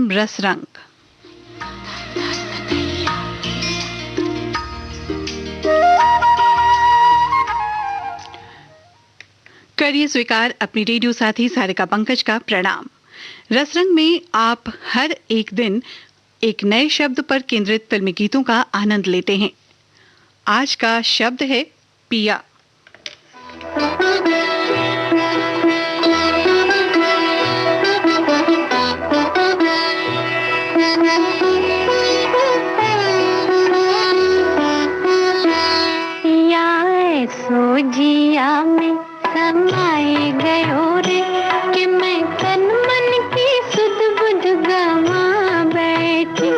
कार्यक्रम रस रंग। करिए स्वीकार अपनी रेडियो साथी सारिका पंकज का प्रणाम। रसरंग में आप हर एक दिन एक नए शब्द पर केंद्रित फिल्मी गीतों का आनंद लेते हैं। आज का शब्द है पिया। जिया में समाए गयो रे कि मैं तन मन की सुध बुध गवा बैठी।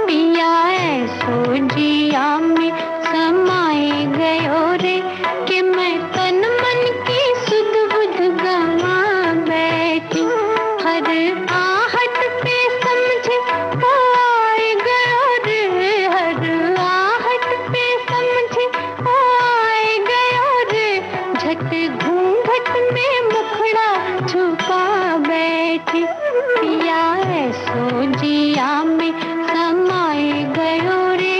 पिया ऐसो जिया में समाए गयो रे कि मैं तन मन की सुध बुध गवा बैठी। हर आहट पे समझे वो आए गयो रे, हर आहट पे समझे वो आए गयो रे। झट घूंघट में मुखड़ा छुपा बैठी। पिया ऐसो जिया में समाए गयो रे।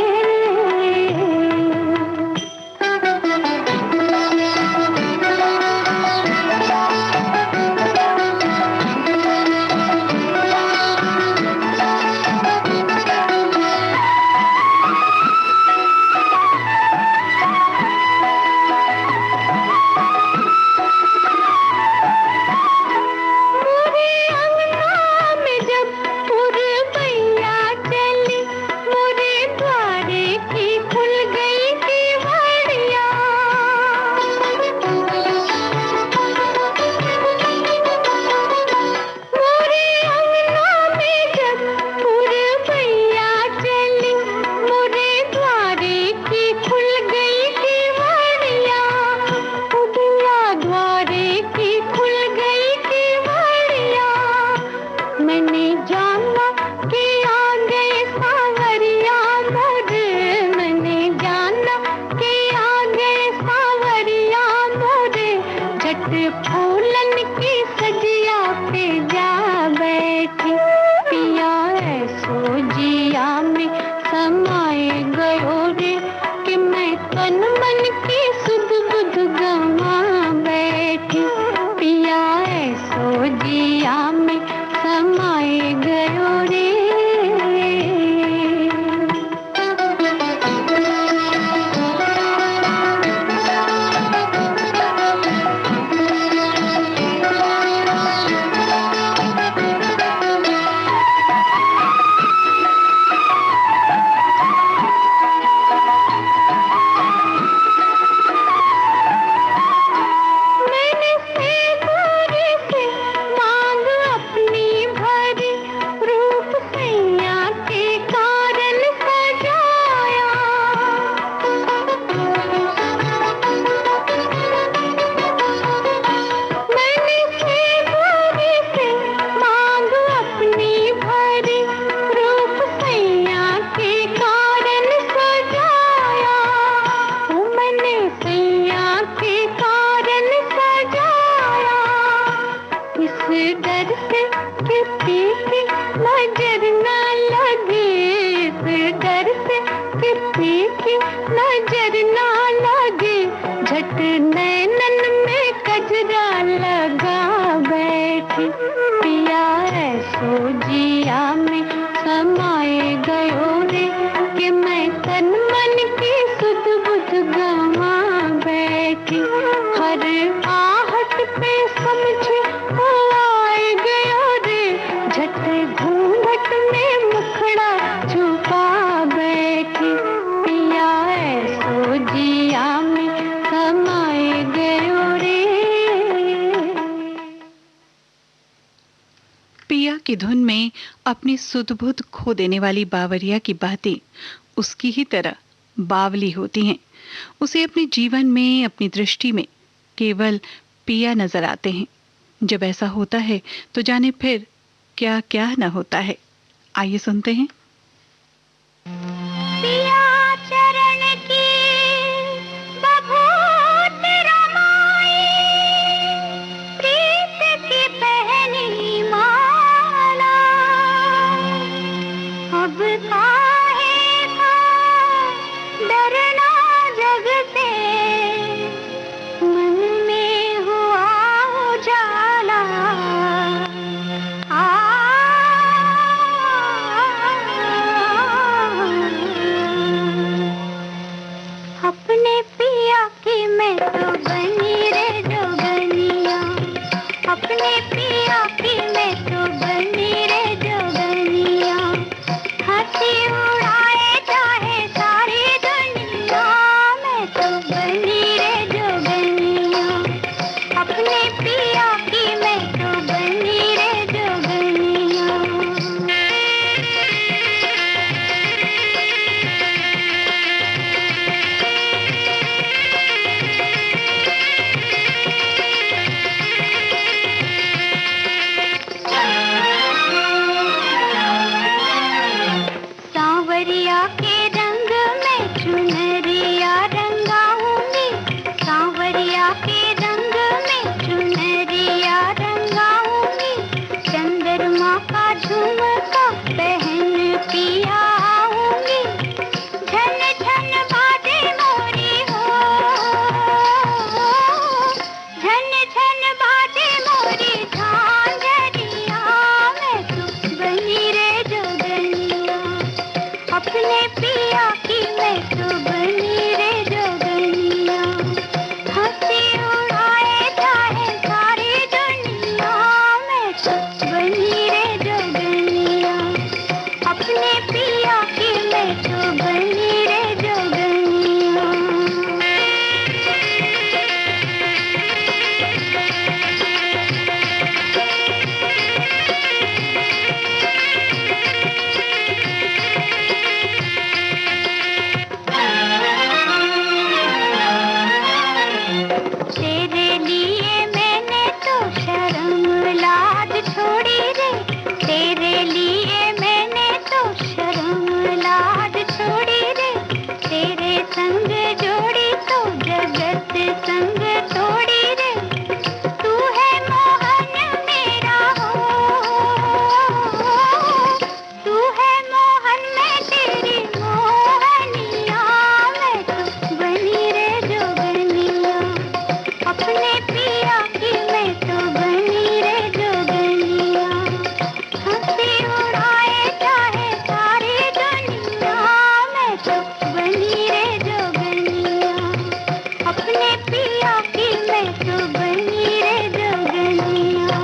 की धुन में अपनी सुध-बुध खो देने वाली बावरिया की बातें उसकी ही तरह बावली होती हैं। उसे अपने जीवन में, अपनी दृष्टि में केवल पिया नजर आते हैं। जब ऐसा होता है तो जाने फिर क्या क्या न होता है। आइए सुनते हैं। अपने पिया की मैं तो बनी रे जोगनिया, हंसी उड़ाए चाहे सारी दुनिया, मैं तो बनी रे जोगनिया, अपने पिया की मैं तो बनी रे जोगनिया। तेरे लिए मैंने तो शर्म लाज छोड़ी रे, तेरे लिए मैंने तो शर्म लाज छोड़ी रे, तेरे संग जोड़ी तो जगत संग तोड़ी रे, तू है मोहन मेरा हो, तू है मोहन मैं तेरी मोहनिया, मैं तो बनी रे जोगनिया, अपने पिया की मैं तो बनी रे जोगनिया, हंसी उड़ाए चाहे सारी दुनिया, मैं तो बनी रे जोगनिया, अपने पिया की मैं तो बनी रे जोगनिया।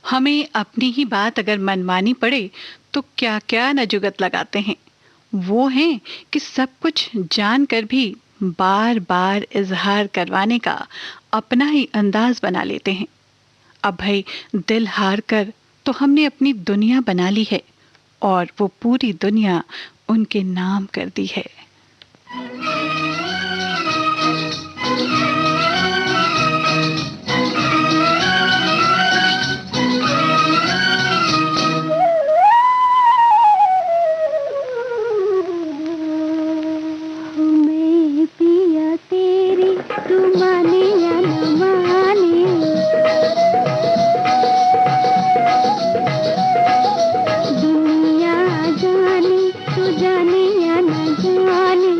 हमें अपनी ही बात अगर मनमानी पड़े तो क्या क्या न जुगत लगाते हैं। वो हैं कि सब कुछ जानकर भी बार बार इजहार करवाने का अपना ही अंदाज बना लेते हैं। अब भाई दिल हार कर तो हमने अपनी दुनिया बना ली है और वो पूरी दुनिया उनके नाम कर दी है। मैं पिया तेरी तू माने या न माने, दुनिया जाने तू जाने या न जाने,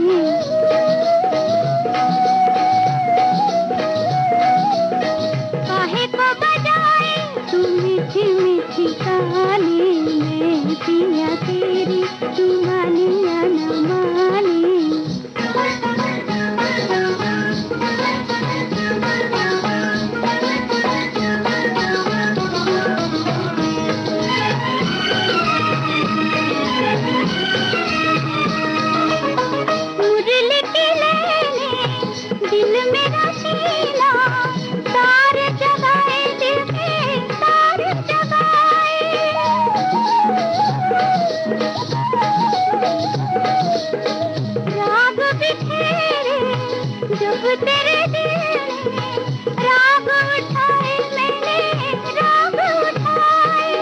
काहे को बजाए तू मीठी मीठी कहानी, मैं पिया तेरी तू माने या न माने। मुरली के लेने दिल मेरा शीला, तार जगाए दिल के तार जगाए, राग बिखेरे जब तेरे दिल ने, राग उठाए मैंने राग उठाए,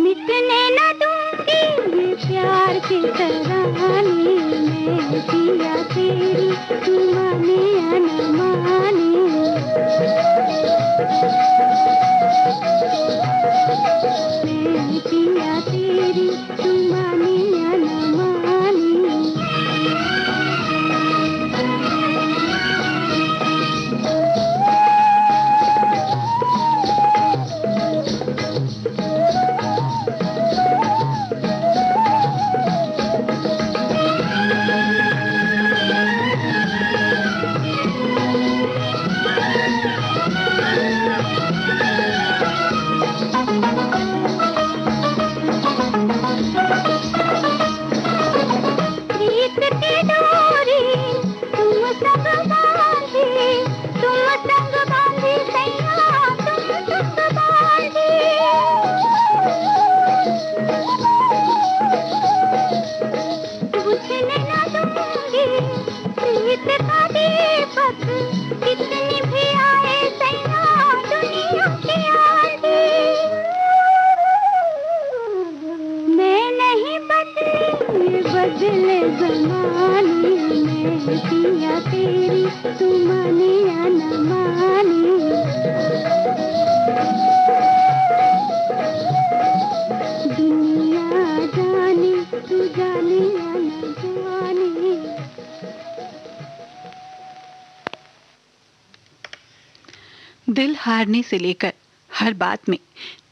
मिटने न दूंगी ये प्यार की तरानी, मैं पिया तेरी तू माने या न माने, मैं पिया तेरी तू माने या न माने। प्रीत की डोरी तुम संग बांधी, तुम संग बांधी सैया तुम संग बांधी, बुझने न दूंगी प्रीत का दीपक, कितनी भी आए सैया दुनिया की आंधी, मैं नहीं बदली बदले जमाने, मैं पिया तेरी तू माने या न माने, दुनिया जाने तू जाने या न जाने। दिल हारने से लेकर हर बात में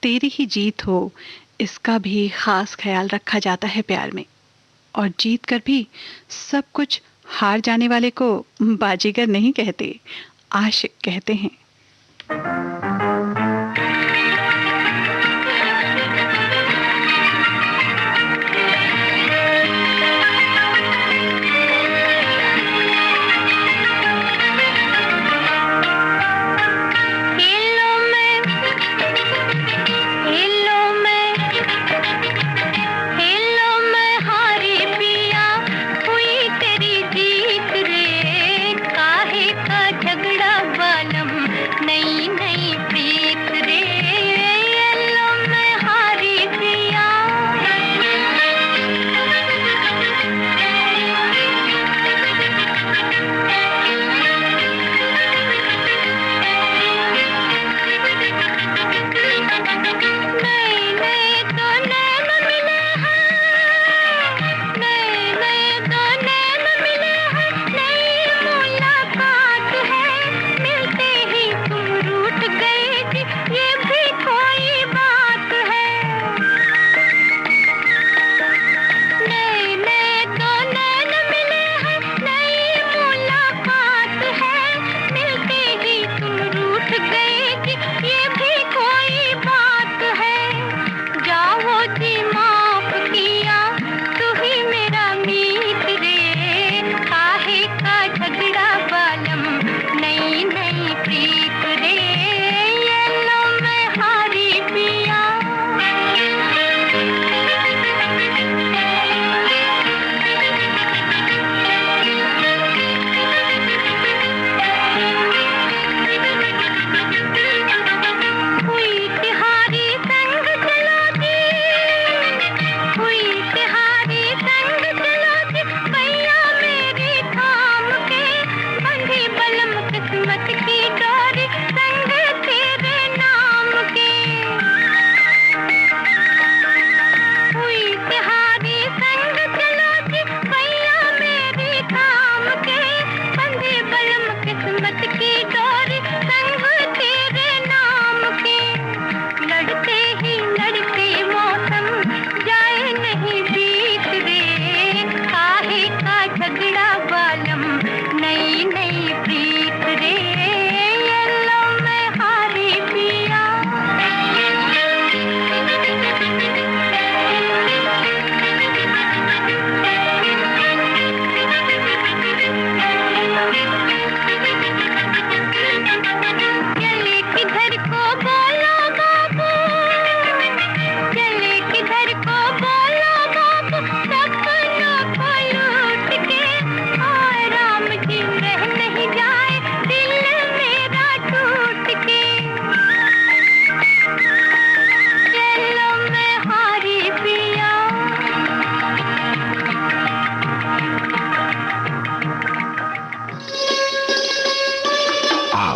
तेरी ही जीत हो, इसका भी खास ख्याल रखा जाता है प्यार में। और जीत कर भी सब कुछ हार जाने वाले को बाजीगर नहीं कहते, आशिक कहते हैं।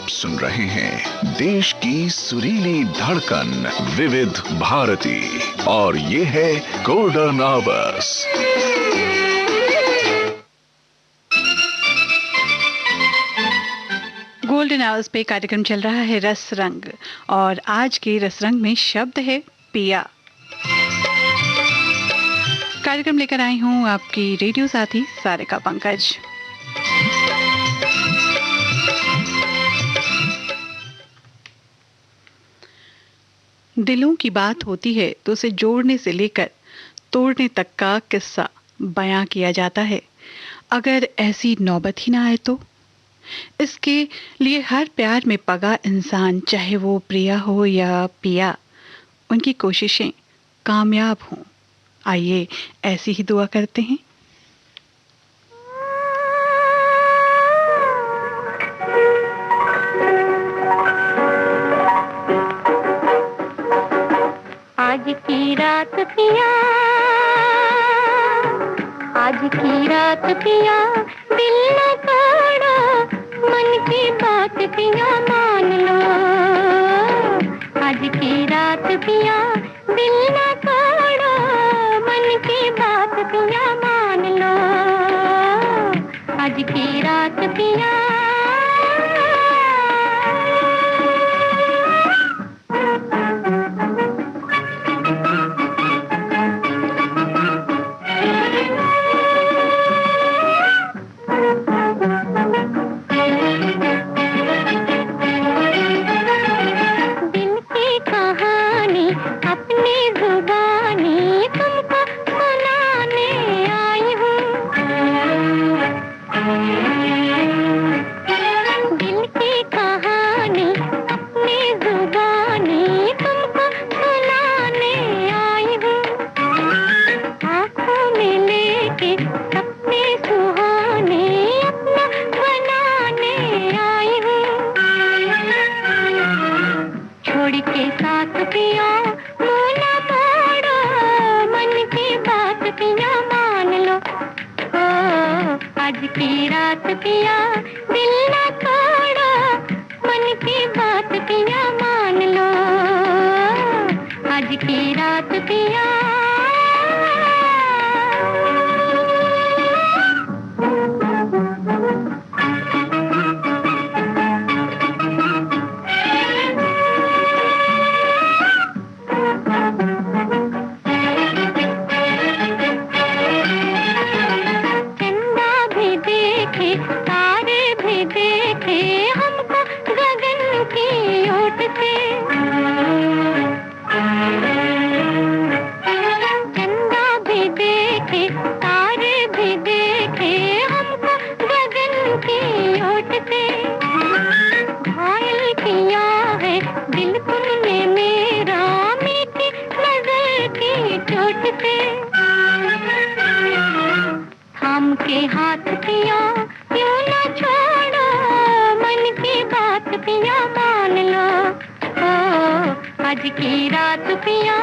सुन रहे हैं देश की सुरीली धड़कन विविध भारती और ये है गोल्डन आवर्स। गोल्डन आवर्स पे कार्यक्रम चल रहा है रस रंग और आज के रस रंग में शब्द है पिया। कार्यक्रम लेकर आई हूँ आपकी रेडियो साथी सारिका पंकज। दिलों की बात होती है तो उसे जोड़ने से लेकर तोड़ने तक का किस्सा बयां किया जाता है। अगर ऐसी नौबत ही ना आए तो इसके लिए हर प्यार में पगा इंसान, चाहे वो प्रिया हो या पिया, उनकी कोशिशें कामयाब हों। आइए ऐसी ही दुआ करते हैं। आज की रात पिया, आज की रात पिया, दिल न तोड़ो, मन की बात पिया मान लो। आज की रात पिया, दिल न तोड़ो, मन की बात पिया मान लो। आज की रात पिया, कहानी अपनी जुबानी तुमको सुनाने आई हूँ। दिल की कहानी अपनी जुबानी तुमको सुनाने आई हूँ। आँखों में लेके अपने सुहाने अपना बनाने आई हूँ। छोड़ के साथ पिया मुँह न मोड़ो, मन की बात पिया मान लो। ओ आज की रात पिया दिल न तोड़ो, मन की बात पिया मान लो। आज की रात पिया चंदा भी देखे तारे भी देखे हमको गगन की ओट से। चंदा भी देखे तारे भी देखे हमको गगन की ओट से। घायल किया है दिल तुमने मेरा मीठी नजर की चोट से। थाम के हाथ पिया क्यों न छोड़ो, मन की बात पिया मान लो। ओ आज की रात पिया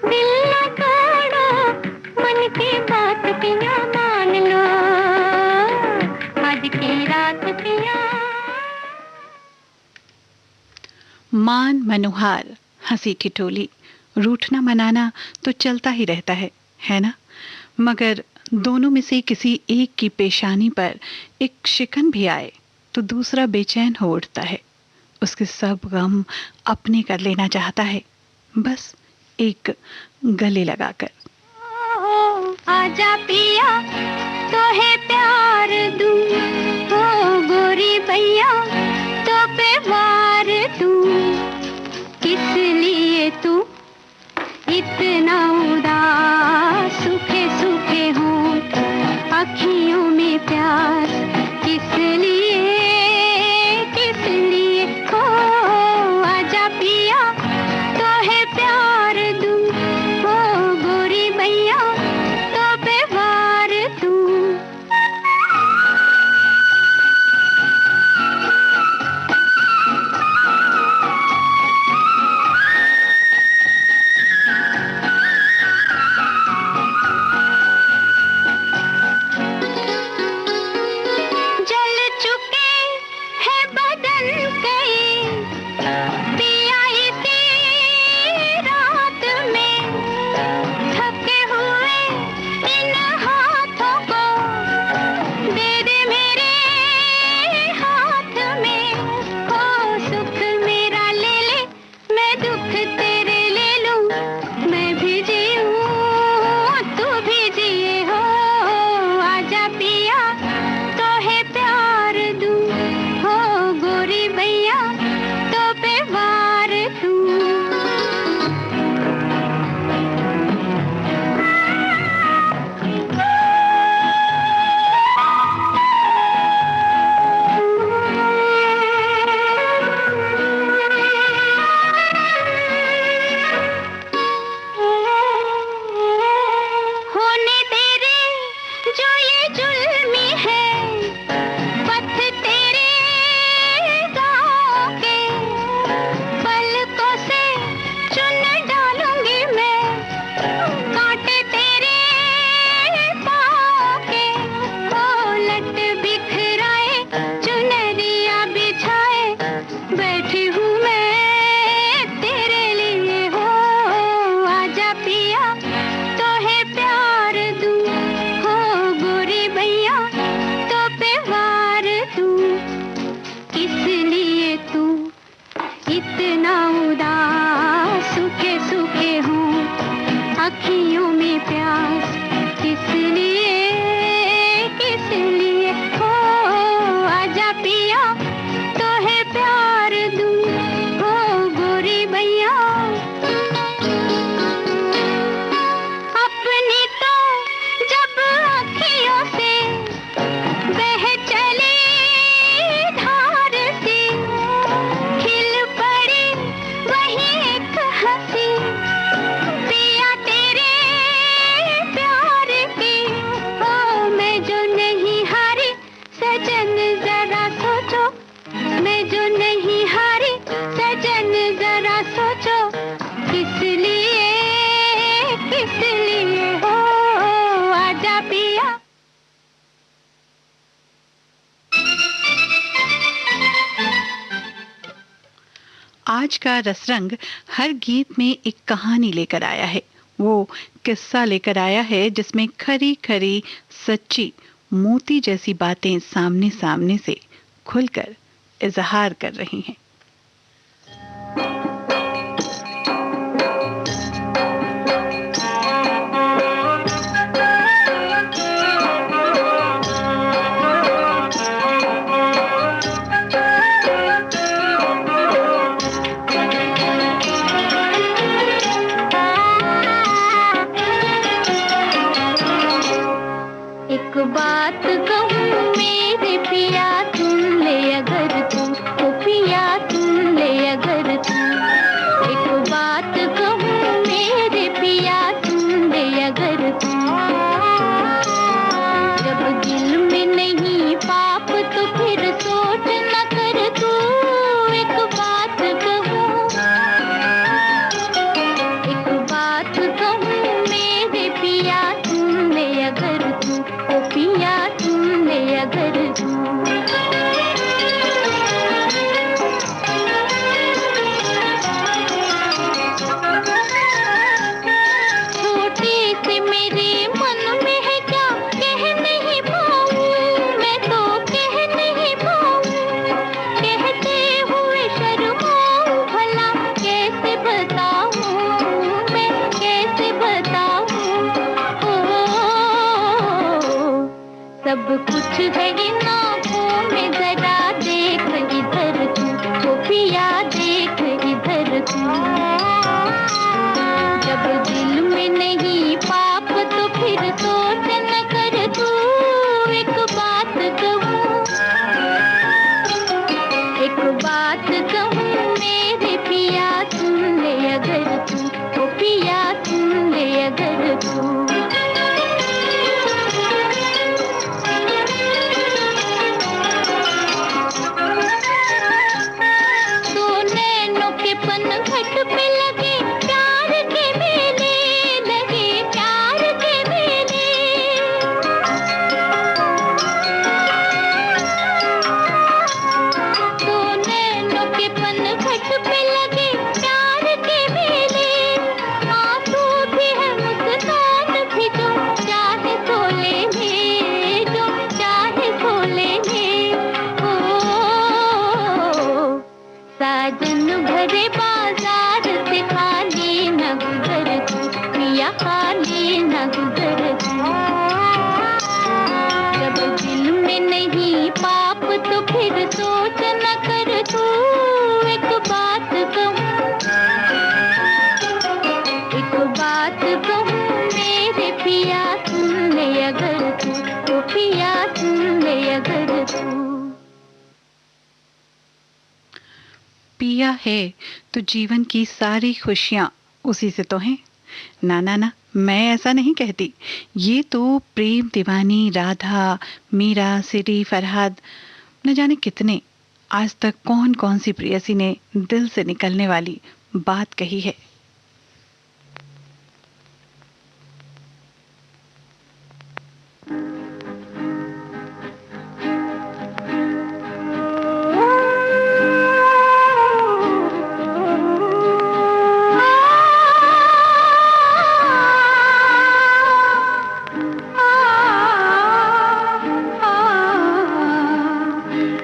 दिल न तोड़ो, मन की बात पिया मान लो। आज की रात पिया मान मनोहार, हंसी ठिठोली, रूठना मनाना तो चलता ही रहता है ना? मगर दोनों में से किसी एक की पेशानी पर एक शिकन भी आए तो दूसरा बेचैन हो उठता है। उसके सब गम अपने कर लेना चाहता है, बस एक गले लगाकर। आजा पिया तो है प्यार दूं, ओ गोरी भैया तो पे वार दूं। किस लिए तू इतना उदास, सूखे सूखे होंठ अखियों में प्यास। किस लिए हो आजा पिया तो है प्यार दूं, ओ गोरी भैया तो पे वार दूं। जल चुके हैं बदन कई पिया इसी रात में। थके हुए इन हाथों को दे दे मेरे हाथ में। हो सुख मेरा ले ले, मैं दुख तेरे ले लूं। मैं भी जीऊं तू भी जिए हो, आजा पिया तो है प्यार दूं, हो गोरी भैया तो पे वार दूं। आज का रसरंग हर गीत में एक कहानी लेकर आया है। वो किस्सा लेकर आया है जिसमें खरी खरी सच्ची मोती जैसी बातें सामने सामने से खुलकर इजहार कर रही हैं। एक बात कहूँ मेरे पिया सुन ले अगर तू, ओ पिया सुन ले अगर तू। एक बात कहूँ मेरे पिया सुन ले अगर तू। जब दिल में नहीं पाप तो फिर सोच न कर तू। एक बात कहूँ, एक बात कहूँ मेरे पिया सुन ले अगर तू, ओ पिया सुन ले अगर तू। छोटे से मेरे मन में है क्या कह नहीं पाऊँ, मैं तो कह नहीं पाऊँ। कहते हुए शर्माऊँ भला कैसे बताऊँ, मैं कैसे बताऊँ। ओ सब कुछ है इन आँखों में, जरा देख इधर तू, ओ पिया देख इधर तू। जब दिल में नहीं पाप तो फिर सोच न कर तू। एक बात कहूँ, एक बात कहूँ मेरे पिया सुन ले अगर तू, ओ पिया सुन ले अगर तू। तो नैनों के पनघट पे लगे प्यार के मेले, लगे प्यार के मेले। तो नैनों के पनघट पे लगे प्यार के मेले। आंसू भी है मुस्कान भी जो चाहे सो ले ले, जो चाहे सो ले ले। ओ साजन भरे बाजार से खाली न गुजर तू, पिया खाली न गुजर तू। जब दिल में नहीं पाप तो फिर सोच न कर तू। एक बात कहूँ, एक बात कहूँ मेरे पिया सुन ले अगर तू, ओ पिया सुन ले अगर तू। पिया है तो जीवन की सारी खुशियां उसी से तो हैं। ना ना ना, मैं ऐसा नहीं कहती। ये तो प्रेम दीवानी राधा, मीरा, सिरी, फरहाद, न जाने कितने आज तक कौन कौन सी प्रेयसी ने दिल से निकलने वाली बात कही है।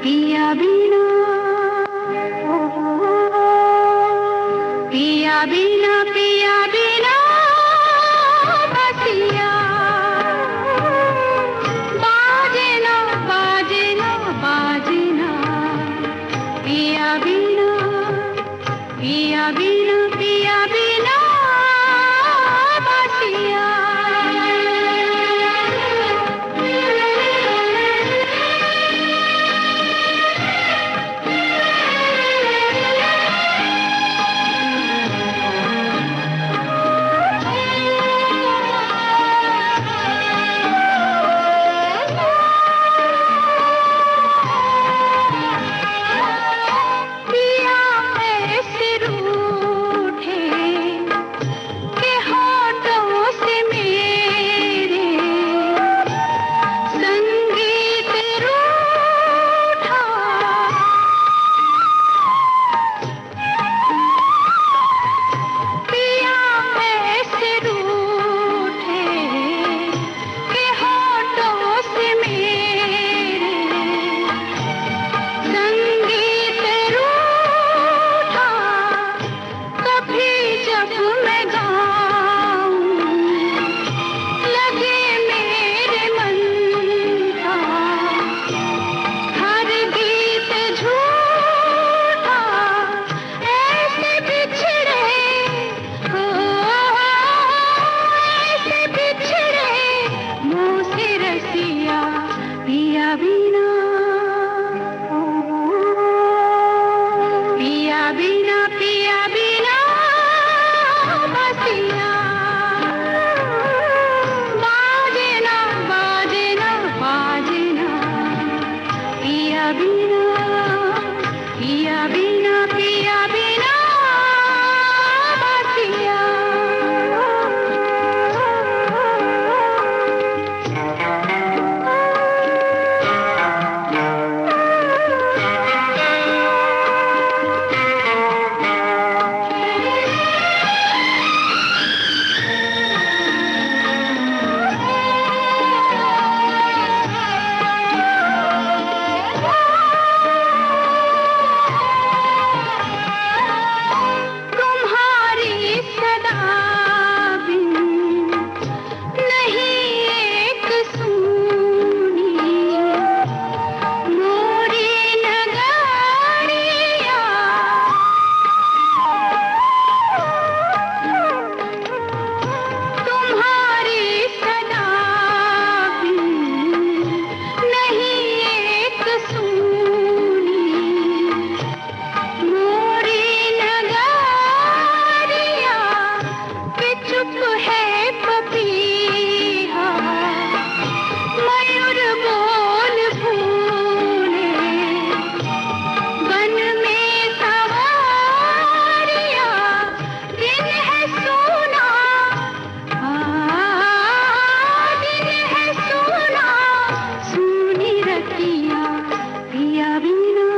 पिया बिना, पिया बिना, पिया बिना बसिया बाजे ना, बाजे ना, बाजे ना। पिया बिना, पिया बिना, पिया बिना बसिया। सदा बिन नहीं एक सूनी मोरी नगारिया तुम्हारी सदा बिन नहीं एक सूनी मोरी नगारिया कि चुप है पपीहा मयूर बोल भूले वन में सवारिया दिन है सोना दिन है सोना सुनी रतिया पिया बिना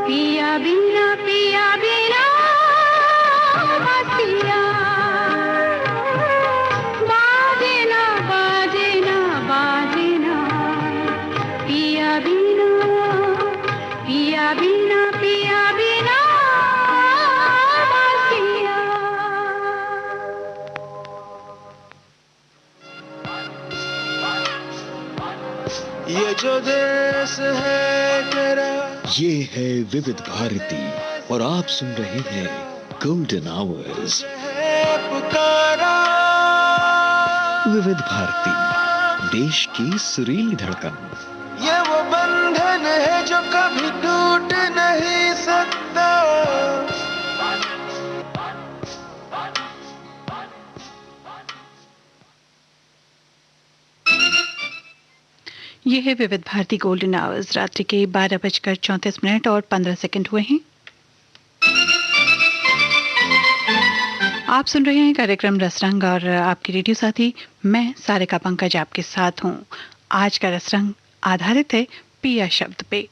पिया बिना पिया बिना बसिया बाजे ना बाजे ना बाजे ना पिया बिना पिया बिना पिया बिना बसिया। ये जो देश है तेरा, ये है विविध भारती और आप सुन रहे हैं गोल्डन आवर्स। है पुकारा, विविध भारती, देश की सुरीली धड़कन। ये वो बंधन है जो कभी टूट नहीं सकता। यह है विविध भारती गोल्डन आवर्स। रात्रि के 12:34 और 15 सेकंड हुए हैं। आप सुन रहे हैं कार्यक्रम रसरंग और आपके रेडियो साथी मैं सारिका पंकज आपके साथ हूं। आज का रसरंग आधारित है पिया शब्द पे।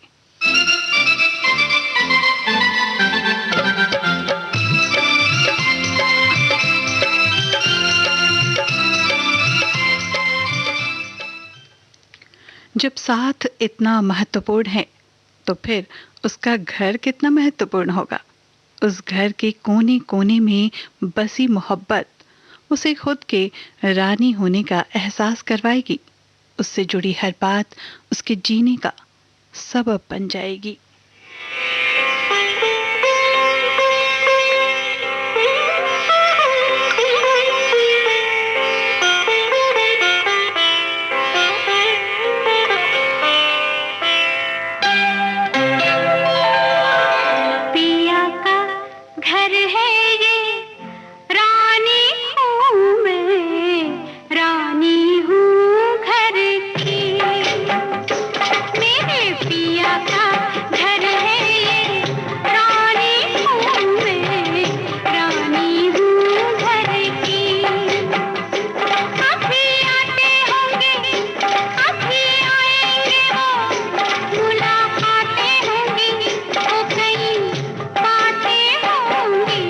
जब साथ इतना महत्वपूर्ण है तो फिर उसका घर कितना महत्वपूर्ण होगा। उस घर के कोने कोने में बसी मोहब्बत उसे खुद के रानी होने का एहसास करवाएगी। उससे जुड़ी हर बात उसके जीने का सबब बन जाएगी। पिया का घर है ये रानी हूँ मैं रानी हूँ घर की। मेरे पिया का घर है ये रानी हूँ मैं रानी हूँ घर की। अभी आते होंगे अभी आएंगे वो मुलाकातें होंगी वो कई बातें होंगी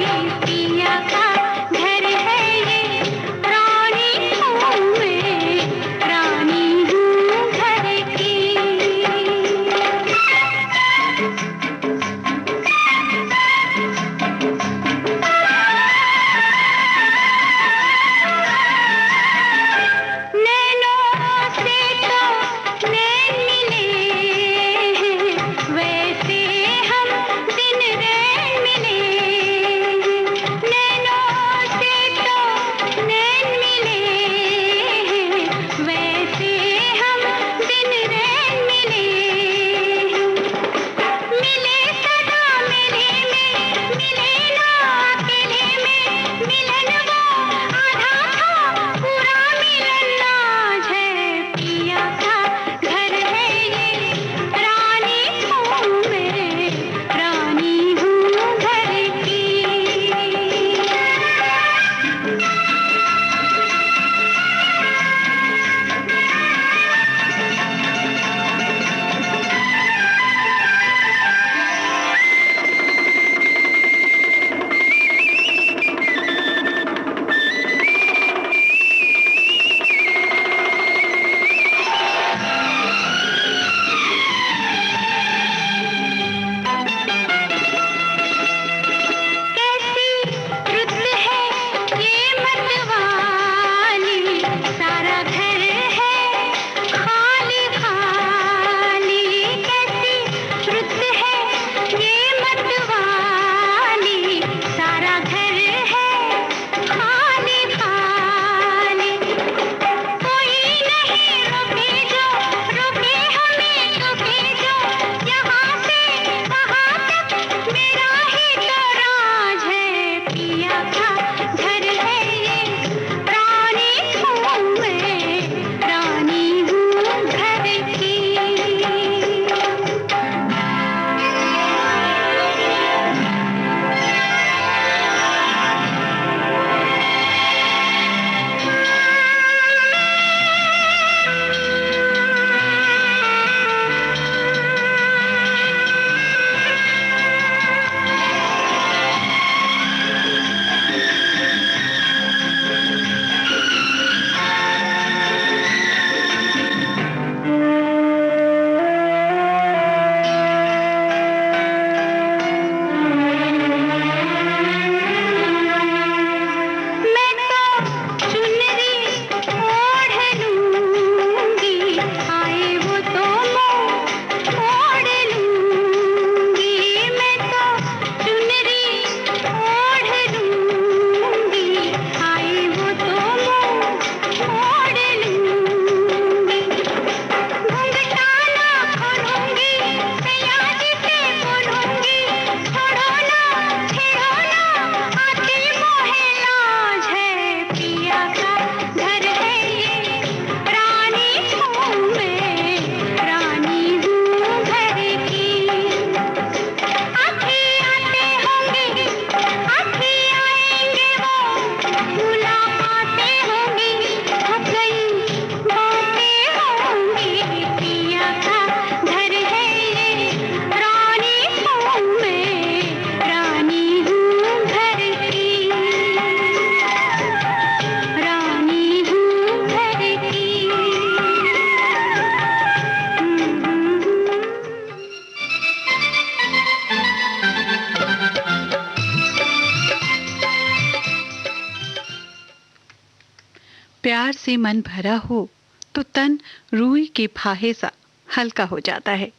प्यार से मन भरा हो तो तन रूई के फाहे सा हल्का हो जाता है।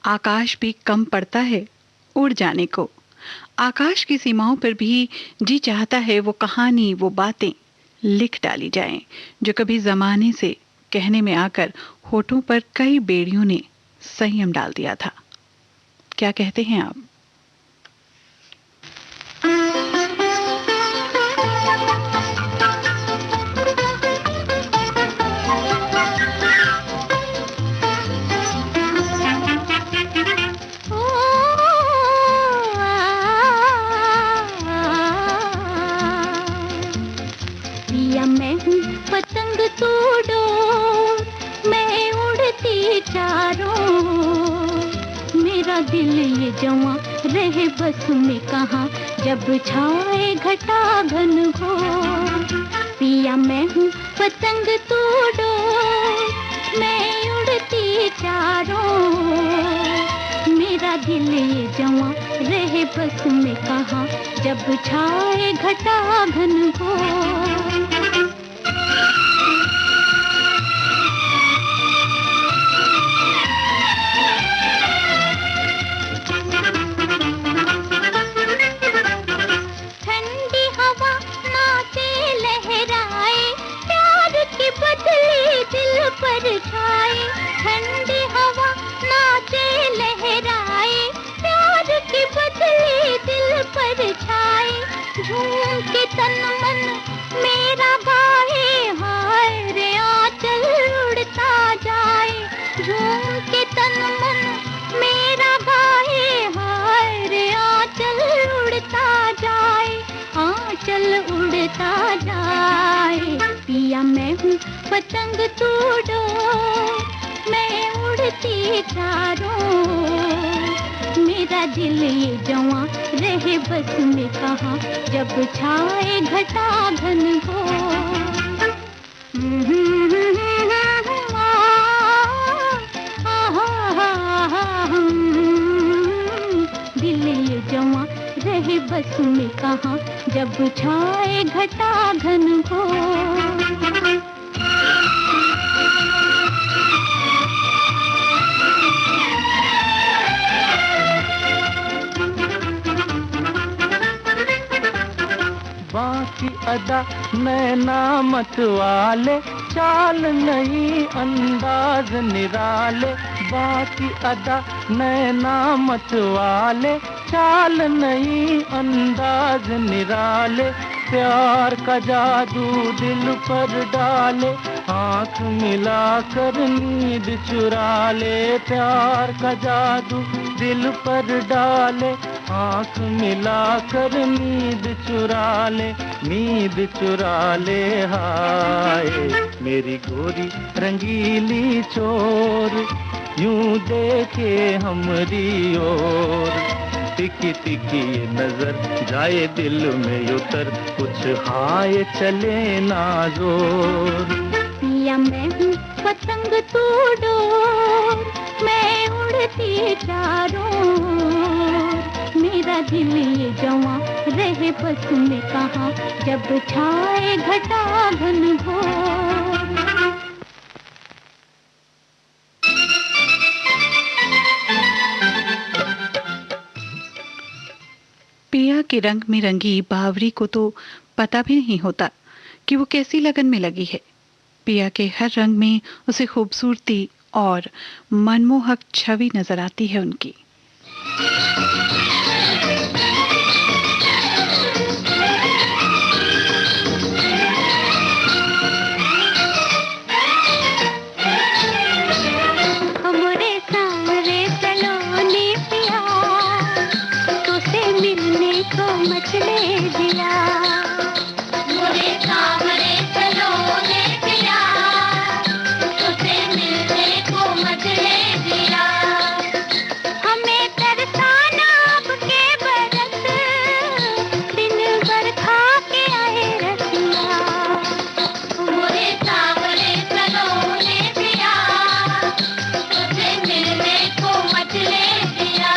आकाश भी कम पड़ता है उड़ जाने को। आकाश की सीमाओं पर भी जी चाहता है वो कहानी, वो बातें लिख डाली जाएं जो कभी जमाने से कहने में आकर होठों पर कई बेड़ियों ने संयम डाल दिया था। क्या कहते हैं आप? पतंग तू डोर, मैं उड़ती चारों, मेरा दिल ये जवां रहे बस में कहाँ, जब छाए घटा घन घोर। पिया मैं हूँ पतंग तू डोर, मैं उड़ती चारों, मेरा दिल ये जवां रहे बस में कहाँ, जब छाए घटा घन घोर। ठंडी हवा नाचे लहराए, प्यार की बदली दिल पर छाए, झूम के तन मन मेरा गाए, हाय रे आंचल उड़ता जाए, झूम के तन मन मेरा गाए, हाय रे आंचल उड़ता जाए, आंचल उड़ता जाए। पिया मैं हूँ पतंग तू डोर, मैं उड़ती चारों, मेरा दिल ये जवां रहे बस में कहाँ, जब छाए घटा घन घोर। दिल ये जवां रहे बस में कहाँ, जब छाए घटा घन घोर। बाकी अदा नैना मत वाले, चाल नहीं अंदाज निराले, बाकी अदा नैना मत वाले, चाल नहीं अंदाज निराले, प्यार का जादू दिल पर डाले, आँख मिलाकर नींद चुरा ले, प्यार का जादू दिल पर डाले, आँख मिलाकर नींद चुरा ले, नींद चुरा ले। हाय मेरी गोरी रंगीली चोर, यूं देखे हमरी ओर, तिकी तिकी ये नजर जाए दिल में उतर, कुछ हाय चले ना जोर। पिया मैं हूँ पतंग तू डोर, मैं उड़ती चारों, मेरा दिल ये जवां रहे बस में कहाँ, जब छाए घटा घन घोर। पिया के रंग में रंगी बावरी को तो पता भी नहीं होता कि वो कैसी लगन में लगी है। पिया के हर रंग में उसे खूबसूरती और मनमोहक छवि नजर आती है उनकी। मचले दिया, मोरे सामने चलो ले पिया, तुझे मिलने को मचले दिया, हमें तरसाना अब के बरस, दिन भर खा के आए रसिया, मोरे सामने चलो ले पिया, तुझे मिलने को मचले दिया।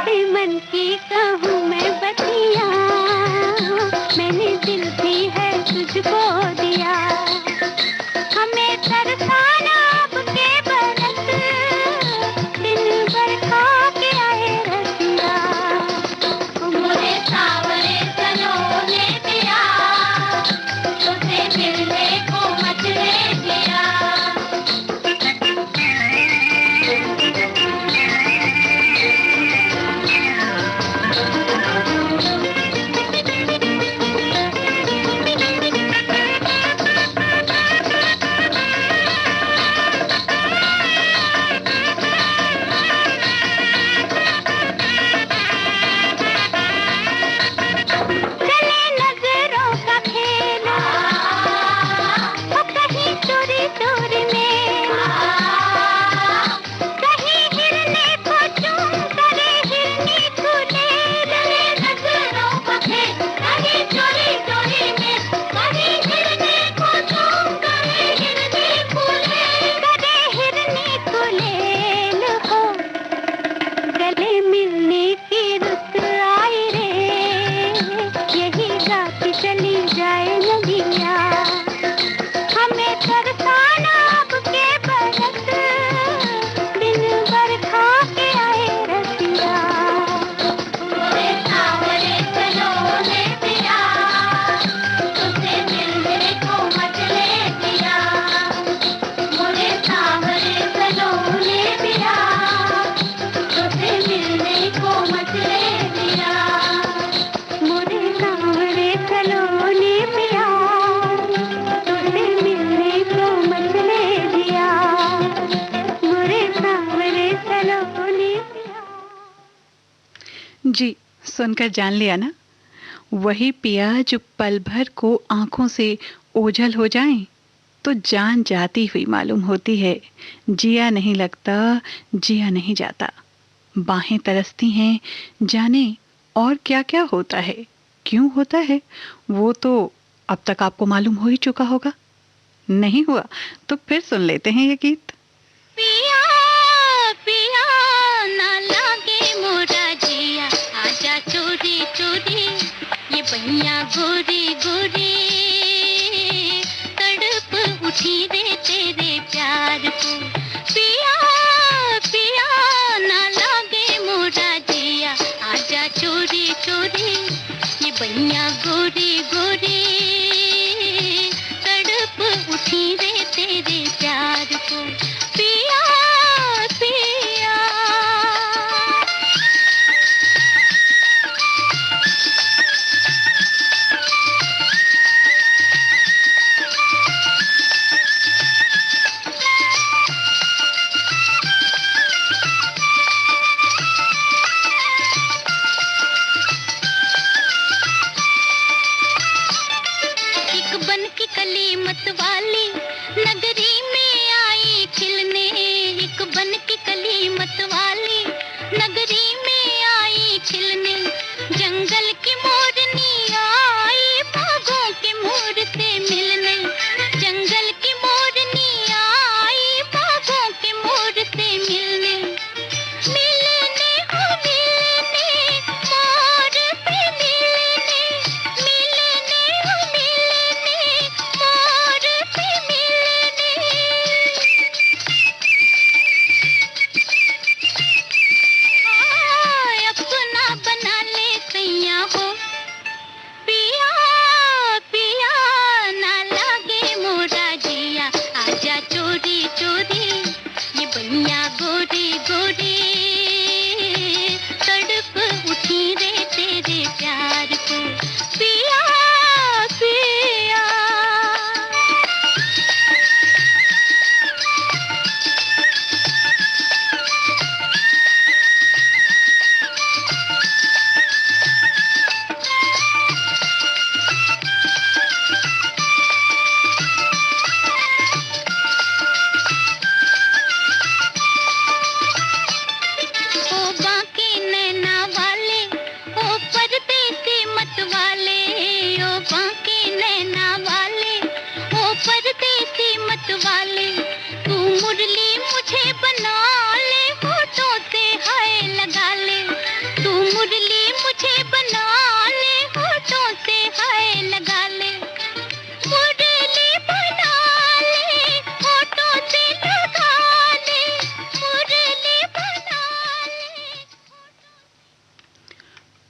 कैसे मन की कहूँ मैं बतिया, मैंने दिल भी है तुझको दिया। हमें तरसाना अब के बरस, दिन भर खा के आए रसिया। मुझे सावरे सलोने दिया, तुझे मिलने को मचले दिया। जी, सुनकर जान लिया ना, वही पिया जो पल भर को आंखों से ओझल हो जाएं तो जान जाती हुई मालूम होती है। जिया नहीं लगता, जिया नहीं जाता, बाहें तरसती हैं, जाने और क्या क्या होता है, क्यों होता है, वो तो अब तक आपको मालूम हो ही चुका होगा। नहीं हुआ तो फिर सुन लेते हैं ये गीत। पिया पिया ना लागे मोरा जिया, आजा चोरी चोरी, ये बहिया गोरी गोरी, तड़प उठी रे तेरे प्यार को। पिया पिया ना लागे मोरा जिया, आजा चोरी चोरी, ये बहिया गोरी गोरी, तड़प उठी रे तेरे प्यार को। पिया पिया एक बन की कली मत वाली नगरी में आई खिलने, एक बन की कली मत वाली नगरी में आई खिलने, जंगल की मोरनी आई बागों के मोर से मिलने, जंगल की मोरनी आई बागों के मोर से मिलने, मिलने हो मिलने मोर से मिलने, मिलने हो मिलने मोर से मिलने। हाय अपना बना ले सैया हो, पिया पिया ना लागे मोरा जिया, आजा चोरी चोरी, ये बनिया गोरी गोरी, तड़प उठी रे तेरे प्यार को। पिया पिया ओ बाके नैना वाले, ओ परदेसी मत वाले,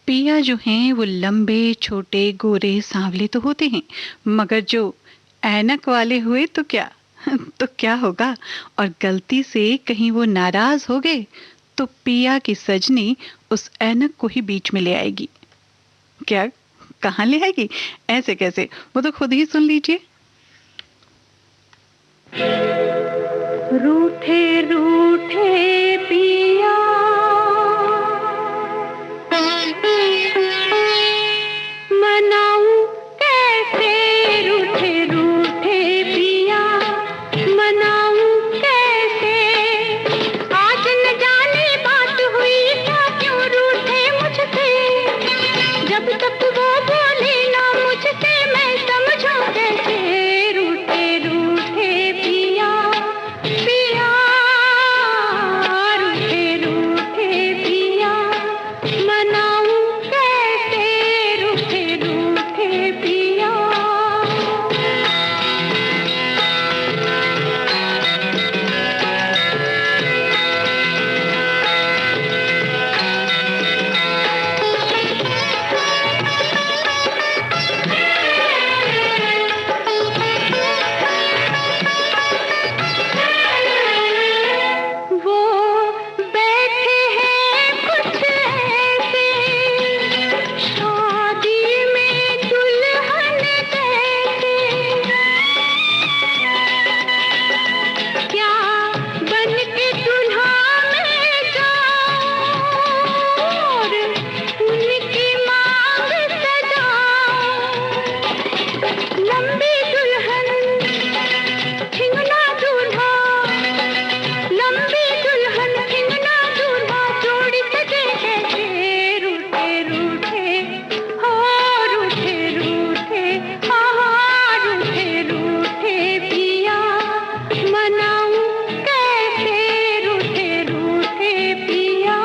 पिया जो हैं वो लंबे छोटे गोरे सांवले तो होते हैं, मगर जो ऐनक वाले हुए तो क्या तो क्या होगा। और गलती से कहीं वो नाराज हो गए तो पिया की सजनी उस ऐनक को ही बीच में ले आएगी। क्या, कहाँ ले आएगी, ऐसे कैसे, वो तो खुद ही सुन लीजिए। रूठे रूठे पिया मनाऊं कैसे, रूठे रूठे पिया मनाऊं कैसे। आज न जाने बात हुई क्या, क्यों रूठे मुझसे। जब तक वो बोले ना मुझसे मैं समझूं कैसे। रूठे रूठे पिया पिया, रूठे रूठे पिया मनाऊं कैसे, रूठे रूठे पिया। वो बैठे हैं कुछ ऐसे, शादी में दुल्हन जैसे। क्या बन के दुल्हा मैं जाऊं और उनकी मांग सजाऊं। लंबी दुल्हन ठिंगना दूल्हा, लंबी दुल्हन ठिंगना दूल्हा, जोड़ी सजे कैसे। रूठे रूठे हो, रूठे रूठे, हाँ रूठे रूठे पिया मनाऊं कैसे, रूठे रूठे पिया।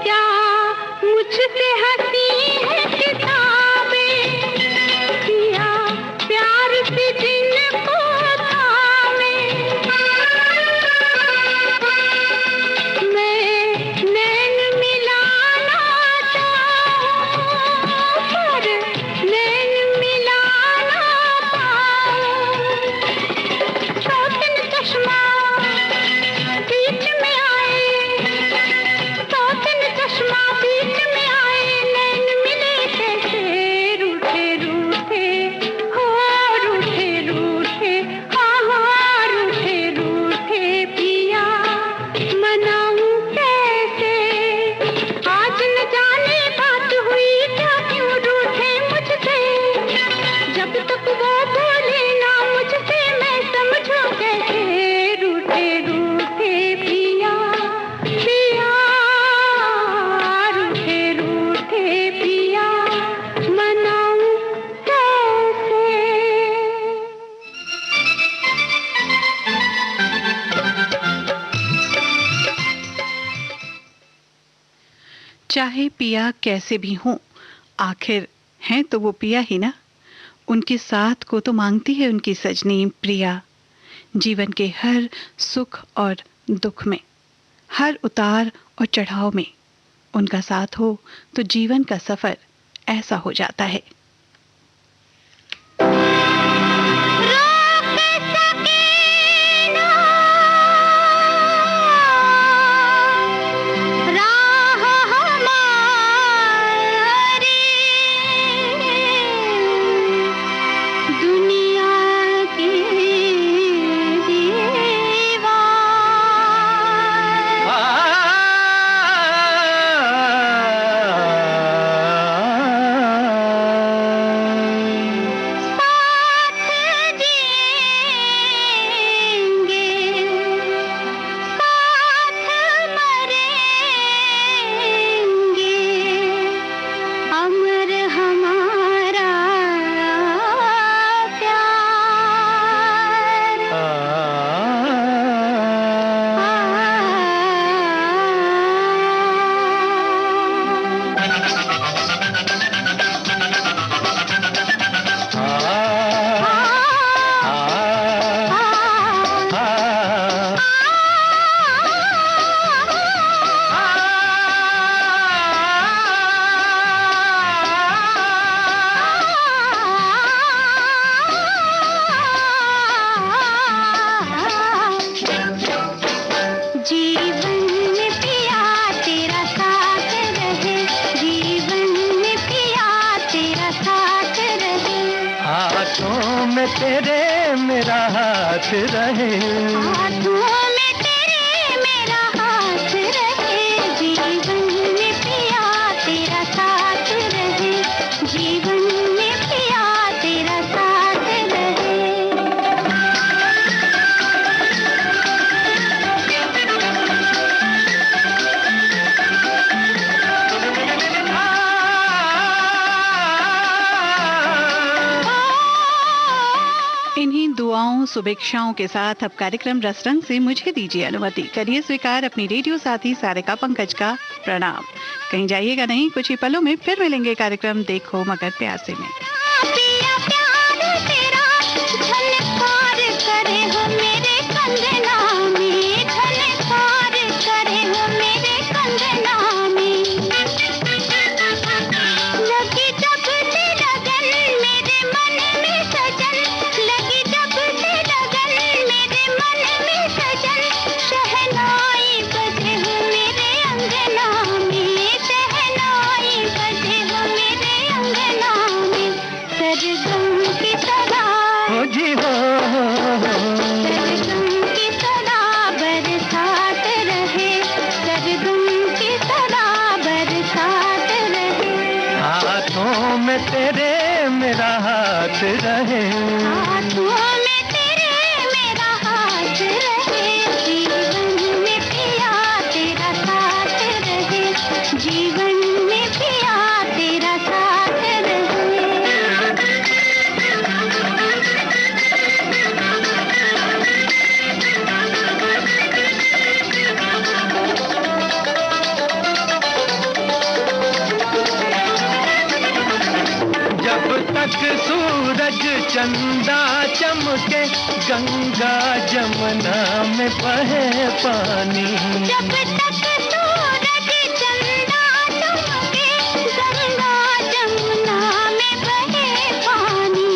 क्या मुझसे हंसी है किताबें, किया प्यार से जिनको थामे। मैं नैन मिलाना चाहूं पर नैन मिलाना पाऊं। शौकीन चश्मा बीच में आए, शौकीन चश्मा बीच में आए, नैन मिले कैसे। रूठे रूठे हो, रूठे रूठे, हाँ रूठे रूठे पिया मनाऊं कैसे। आज न जाने बात हुई क्या, क्यों रूठे मुझसे। जब तक वो बोले ना मुझसे मैं समझूं कैसे। रूठे रूठे पिया पिया, रूठे रूठे पिया मनाऊं कैसे। चाहे पिया कैसे भी हों, आखिर हैं तो वो पिया ही ना। उनके साथ को तो मांगती है उनकी सजनी प्रिया। जीवन के हर सुख और दुख में, हर उतार और चढ़ाव में उनका साथ हो तो जीवन का सफर ऐसा हो जाता है। रोक सके ना राह हमारी, दुनिया की दीवार। तेरे मेरा हाथ रहे, हाथों में तेरे मेरा हाथ रहे, जीवन में पिया तेरा साथ रहे, जीवन में पिया तेरा साथ रहे। इन्हीं दुआओं शुभेच्छाओं के साथ अब कार्यक्रम रसरंग से मुझे दीजिए अनुमति। करिए स्वीकार अपनी रेडियो साथी सारिका पंकज का प्रणाम। कहीं जाइएगा नहीं, कुछ ही पलों में फिर मिलेंगे कार्यक्रम देखो मगर प्यासे में। पिया प्यार तेरा झलकार करे हो मेरे कंगना में, झलकार करे हो मेरे कंगना में। लगी जब से लगन मेरे मन में सजन, लगी जब से लगन मेरे मन में सजन, शहनाई बजे हो मेरे अंगना में, शहनाई बजे हो मेरे अंगना में। सरगम की तरह हो जी हो, सरगम की तरह बरसात रहे, सरगम की तरह बरसात रहे। हाथों में तेरे मेरा हाथ रहे, हाथों में तेरे मेरा हाथ रहे, जीवन में पिया तेरा साथ रहे, जीवन में पिया तेरा साथ रहे। जब तक सूरज चंदा चमके, गंगा जमुना में बहे पानी। जब तक सूरज चंदा चमके, गंगा जमुना में बहे पानी।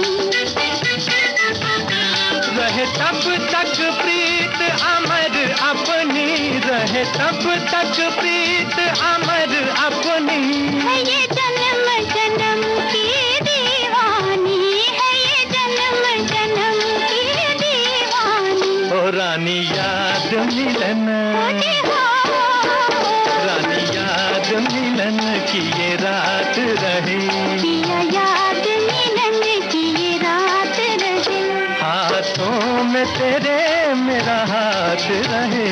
रहे तब तक प्रीत अमर अपनी, रहे तब तक प्रीत अमर अपनी। है ये जन्म जन्म की दीवानी, है ये जन्म जन्म की दीवानी। ओ रानी याद मिलन, होती हो रानी याद मिलन की ये रात रहे, पिया याद मिलन की ये रात रहे। हाथों में तेरे मेरा हाथ रहे।